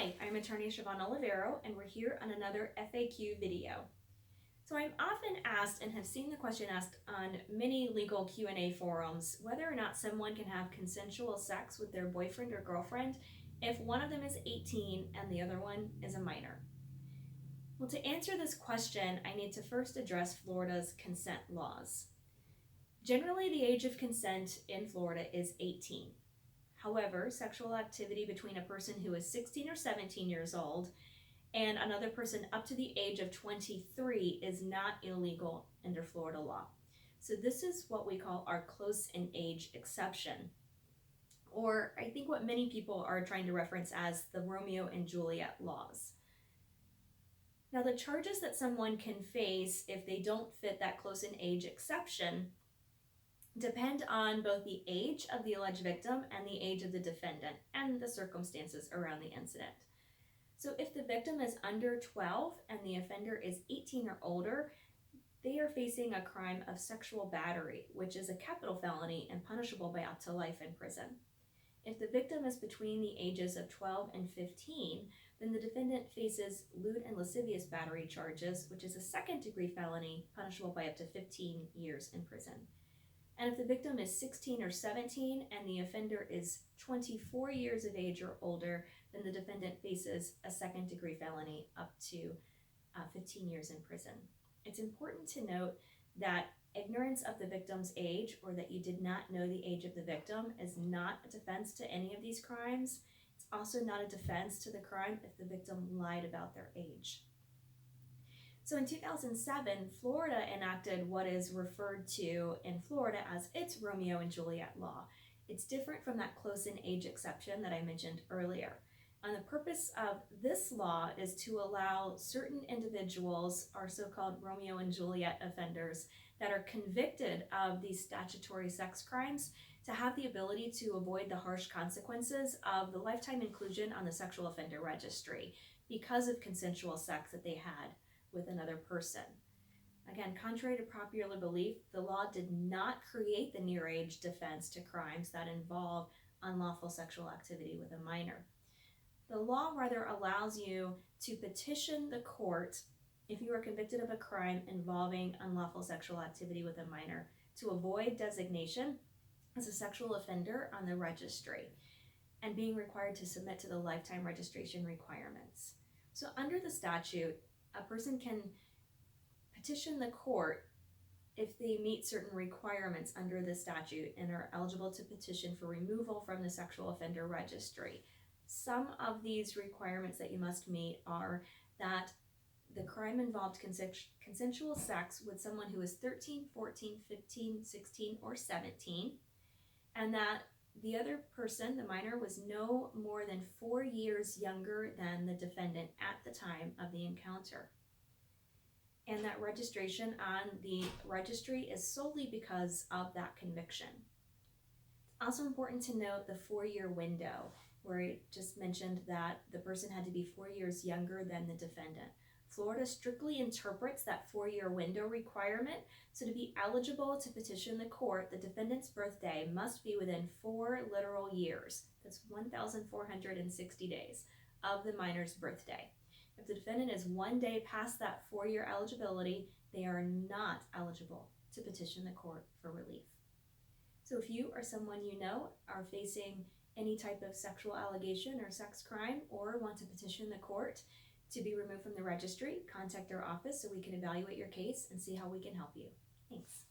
Hi, I'm attorney Shiobhan Olivero, and we're here on another FAQ video. So I'm often asked and have seen the question asked on many legal Q&A forums whether or not someone can have consensual sex with their boyfriend or girlfriend if one of them is 18 and the other one is a minor. Well, to answer this question, I need to first address Florida's consent laws. Generally, the age of consent in Florida is 18. However, sexual activity between a person who is 16 or 17 years old and another person up to the age of 23 is not illegal under Florida law. So this is what we call our close in age exception, or I think what many people are trying to reference as the Romeo and Juliet laws. Now, the charges that someone can face if they don't fit that close in age exception depend on both the age of the alleged victim and the age of the defendant and the circumstances around the incident. So if the victim is under 12 and the offender is 18 or older, they are facing a crime of sexual battery, which is a capital felony and punishable by up to life in prison. If the victim is between the ages of 12 and 15, then the defendant faces lewd and lascivious battery charges, which is a second-degree felony punishable by up to 15 years in prison. And if the victim is 16 or 17 and the offender is 24 years of age or older, then the defendant faces a second-degree felony up to 15 years in prison. It's important to note that ignorance of the victim's age, or that you did not know the age of the victim, is not a defense to any of these crimes. It's also not a defense to the crime if the victim lied about their age. So in 2007, Florida enacted what is referred to in Florida as its Romeo and Juliet Law. It's different from that close-in age exception that I mentioned earlier. And the purpose of this law is to allow certain individuals, our so-called Romeo and Juliet offenders, that are convicted of these statutory sex crimes to have the ability to avoid the harsh consequences of the lifetime inclusion on the sexual offender registry because of consensual sex that they had with another person. Again, contrary to popular belief, the law did not create the near age defense to crimes that involve unlawful sexual activity with a minor. The law rather allows you to petition the court if you are convicted of a crime involving unlawful sexual activity with a minor to avoid designation as a sexual offender on the registry and being required to submit to the lifetime registration requirements. So under the statute, a person can petition the court if they meet certain requirements under the statute and are eligible to petition for removal from the sexual offender registry. Some of these requirements that you must meet are that the crime involved consensual sex with someone who is 13, 14, 15, 16, or 17, and that the other person, the minor, was no more than 4 years younger than the defendant at the time of the encounter. And that registration on the registry is solely because of that conviction. Also important to note the 4-year window, where I just mentioned that the person had to be 4 years younger than the defendant. Florida strictly interprets that 4-year window requirement, so to be eligible to petition the court, the defendant's birthday must be within 4 literal years, that's 1,460 days, of the minor's birthday. If the defendant is 1 day past that 4-year eligibility, they are not eligible to petition the court for relief. So if you or someone you know are facing any type of sexual allegation or sex crime or want to petition the court to be removed from the registry, contact our office so we can evaluate your case and see how we can help you. Thanks.